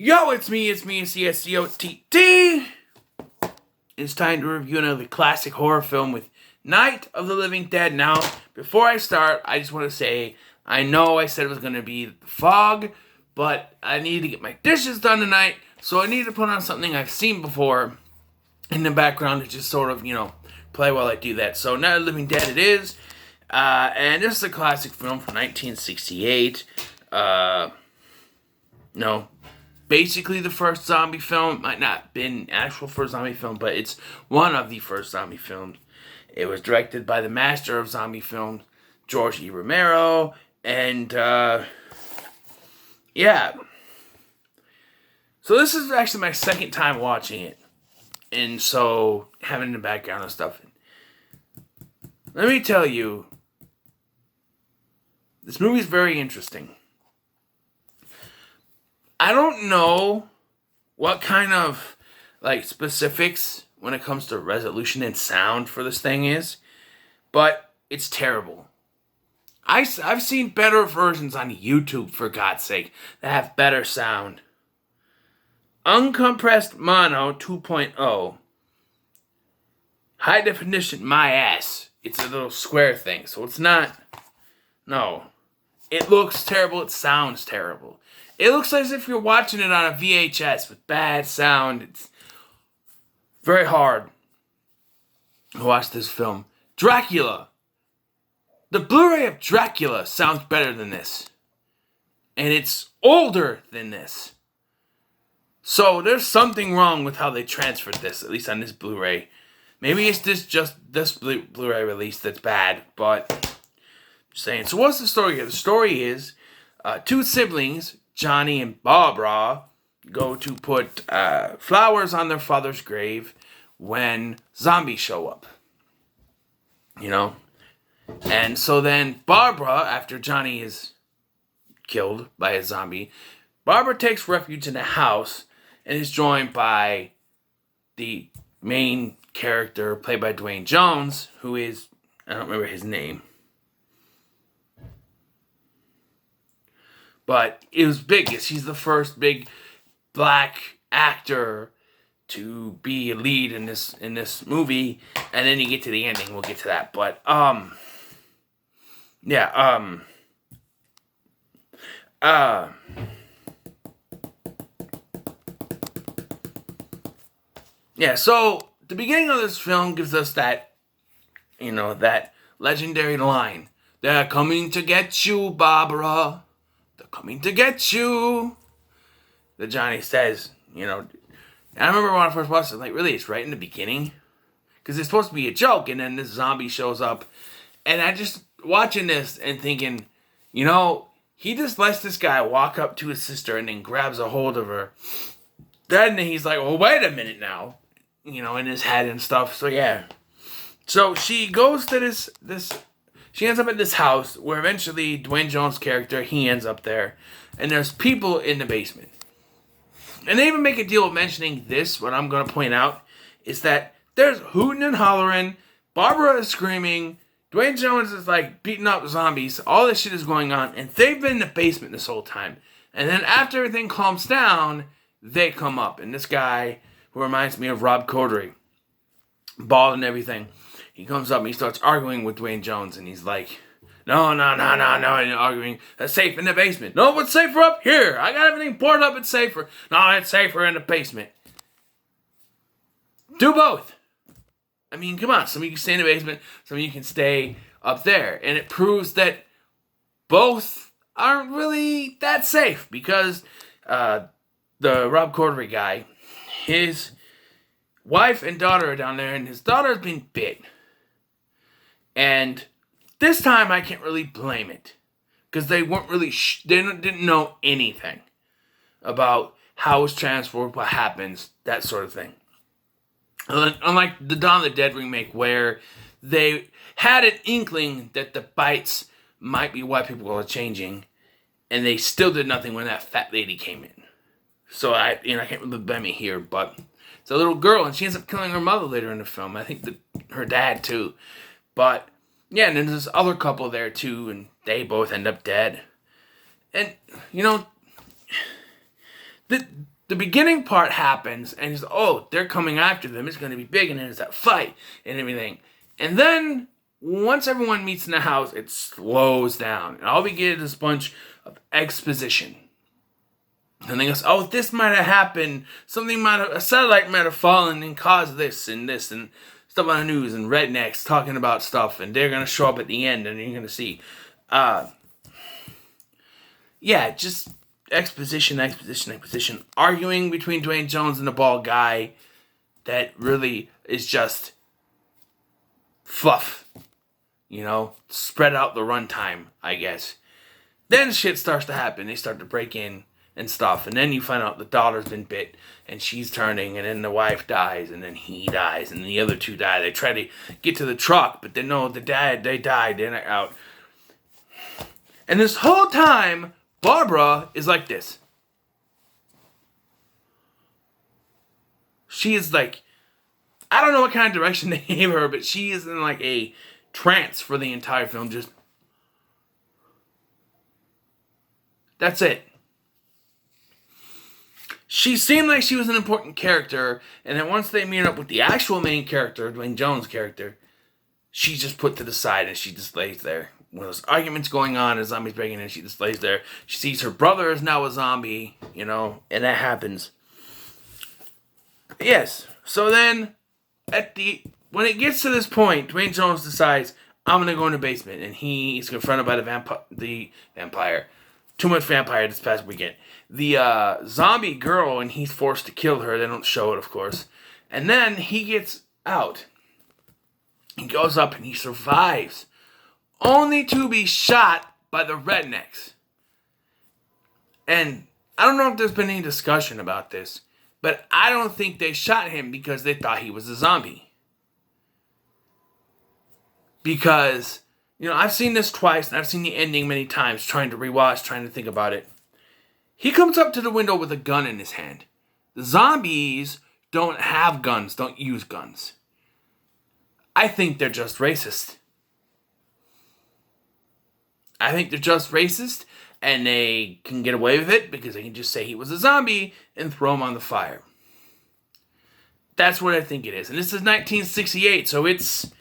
Yo, it's me, CSCOTT. It's time to review another classic horror film with Night of the Living Dead. Now, before I start, I just want to say, I know I said it was going to be The Fog, but I need to get my dishes done tonight, so I need to put on something I've seen before in the background to just sort of, play while I do that. So, Night of the Living Dead it is, and this is a classic film from 1968. Basically the first zombie film. Might not have been actual first zombie film, but it's one of the first zombie films. It was directed by the master of zombie films, George E. Romero, and yeah. So this is actually my second time watching it, and so having the background and stuff. Let me tell you, this movie is very interesting. I don't know what kind of specifics when it comes to resolution and sound for this thing is, but it's terrible. I've seen better versions on YouTube, for God's sake, that have better sound. Uncompressed mono 2.0. High definition my ass. It's a little square thing, so it's not. No. It looks terrible, it sounds terrible. It looks as if you're watching it on a VHS with bad sound. It's very hard to watch this film. Dracula. The Blu-ray of Dracula sounds better than this. And it's older than this. So there's something wrong with how they transferred this, at least on this Blu-ray. Maybe it's just this Blu-ray release that's bad, but I'm just saying. So what's the story here? The story is two siblings, Johnny and Barbara, go to put flowers on their father's grave when zombies show up. And so then Barbara, after Johnny is killed by a zombie, Barbara takes refuge in a house and is joined by the main character played by Dwayne Jones, who is, I don't remember his name. But it was big. He's the first big black actor to be a lead in this movie. And then you get to the ending. We'll get to that. But, so the beginning of this film gives us that, that legendary line. They're coming to get you, Barbara. They're coming to get you. That Johnny says, And I remember when I first watched it, really, it's right in the beginning. Because it's supposed to be a joke, and then this zombie shows up. And I just, watching this and thinking, he just lets this guy walk up to his sister and then grabs a hold of her. Then he's like, well, wait a minute now. In his head and stuff. So, yeah. So, she goes to this she ends up at this house where eventually Dwayne Jones' character, he ends up there. And there's people in the basement. And they even make a deal of mentioning this, what I'm going to point out, is that there's hooting and hollering, Barbara is screaming, Dwayne Jones is beating up zombies, all this shit is going on, and they've been in the basement this whole time. And then after everything calms down, they come up. And this guy, who reminds me of Rob Corddry, bald and everything, he comes up and he starts arguing with Dwayne Jones, and he's like, no, and arguing, that's safe in the basement. No, it's safer up here. I got everything boarded up, it's safer. No, it's safer in the basement. Do both. I mean, come on. Some of you can stay in the basement, some of you can stay up there. And it proves that both aren't really that safe, because the Rob Corddry guy, his wife and daughter are down there, and his daughter's been bit. And this time I can't really blame it, because they weren't really, they didn't know anything about how it's transferred, what happens, that sort of thing. Unlike the Dawn of the Dead remake, where they had an inkling that the bites might be why people are changing, and they still did nothing when that fat lady came in. So I can't really blame it here, but it's a little girl, and she ends up killing her mother later in the film. I think her dad too. But yeah, and then there's this other couple there too, and they both end up dead. And the beginning part happens, and he's, oh, they're coming after them. It's going to be big, and then there's that fight and everything. And then once everyone meets in the house, it slows down, and all we get is a bunch of exposition. And they goes, oh, this might have happened. A satellite might have fallen and caused this and stuff on the news, and rednecks talking about stuff, and they're going to show up at the end, and you're going to see. Just exposition. Arguing between Dwayne Jones and the bald guy that really is just fluff. Spread out the runtime, I guess. Then shit starts to happen. They start to break in and stuff, and then you find out the daughter's been bit, and she's turning, and then the wife dies, and then he dies, and the other two die. They try to get to the truck, but they know they died, they're out. And this whole time, Barbara is like this. She is like, I don't know what kind of direction they gave her, but she is in like a trance for the entire film. Just, that's it. She seemed like she was an important character, and then once they meet up with the actual main character, Dwayne Jones' character, she's just put to the side, and she just lays there. When there's arguments going on, and zombies breaking in, she just lays there. She sees her brother is now a zombie, and that happens. Yes, so then, when it gets to this point, Dwayne Jones decides, I'm going to go in the basement, and he's confronted by the vampire. Too much vampire this past weekend. The zombie girl, and he's forced to kill her. They don't show it, of course. And then he gets out. He goes up and he survives. Only to be shot by the rednecks. And I don't know if there's been any discussion about this, but I don't think they shot him because they thought he was a zombie. Because, I've seen this twice, and I've seen the ending many times, trying to rewatch, trying to think about it. He comes up to the window with a gun in his hand. The zombies don't have guns, don't use guns. I think they're just racist. And they can get away with it because they can just say he was a zombie and throw him on the fire. That's what I think it is. And this is 1968, so it's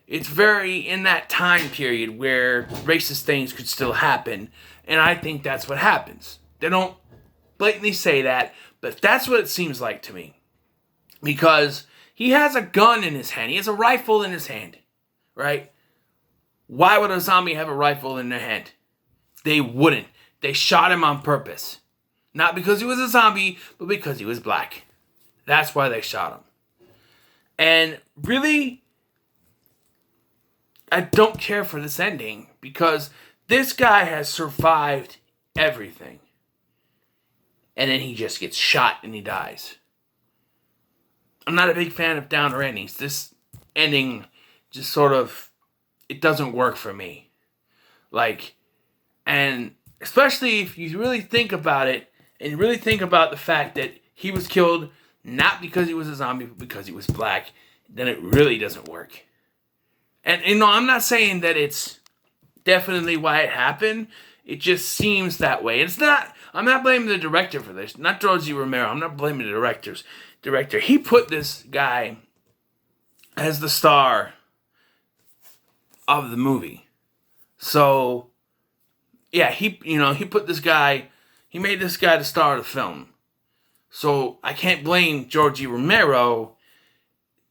very in that time period where racist things could still happen. And I think that's what happens. They don't blatantly say that, but that's what it seems like to me. Because he has a gun in his hand. He has a rifle in his hand. Right? Why would a zombie have a rifle in their hand? They wouldn't. They shot him on purpose. Not because he was a zombie, but because he was black. That's why they shot him. And really, I don't care for this ending because this guy has survived everything. And then he just gets shot and he dies. I'm not a big fan of downer endings. This ending just sort of, it doesn't work for me. And especially if you really think about it, and you really think about the fact that he was killed not because he was a zombie, but because he was black, then it really doesn't work. And, I'm not saying that it's definitely why it happened. It just seems that way. I'm not blaming the director for this. Not George Romero. I'm not blaming the director. He put this guy as the star of the movie. So, yeah, he put this guy, he made this guy the star of the film. So, I can't blame George Romero.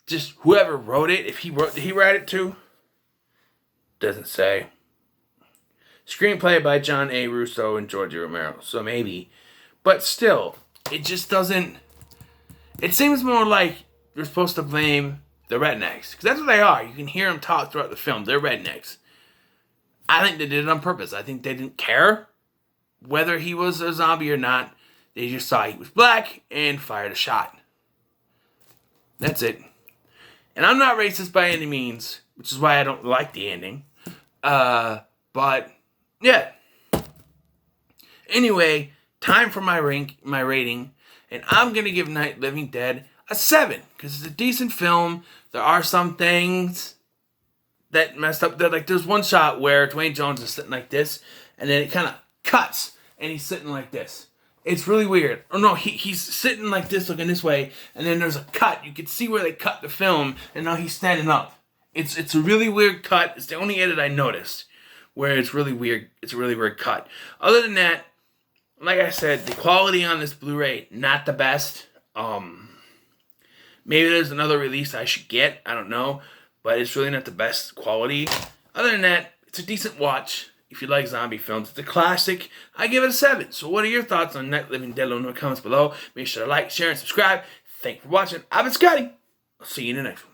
Just whoever wrote it, did he write it too? Doesn't say. Screenplay by John A. Russo and George Romero. So maybe. But still, it just doesn't. It seems more like you're supposed to blame the rednecks. Because that's what they are. You can hear them talk throughout the film. They're rednecks. I think they did it on purpose. I think they didn't care whether he was a zombie or not. They just saw he was black and fired a shot. That's it. And I'm not racist by any means, which is why I don't like the ending. But, yeah. Anyway, time for my rating. And I'm going to give Night of the Living Dead a 7. Because it's a decent film. There are some things that messed up. There's one shot where Dwayne Jones is sitting like this. And then it kind of cuts. And he's sitting like this. It's really weird. Oh no, he's sitting like this, looking this way, and then there's a cut. You can see where they cut the film, and now he's standing up. It's a really weird cut. It's the only edit I noticed where it's really weird. It's a really weird cut. Other than that, like I said, the quality on this Blu-ray not the best. Maybe there's another release I should get. I don't know, but it's really not the best quality. Other than that, it's a decent watch. If you like zombie films, it's a classic. I give it a 7. So what are your thoughts on Night Living Dead? Let me know in the comments below. Make sure to like, share, and subscribe. Thank you for watching. I've been Scotty. I'll see you in the next one.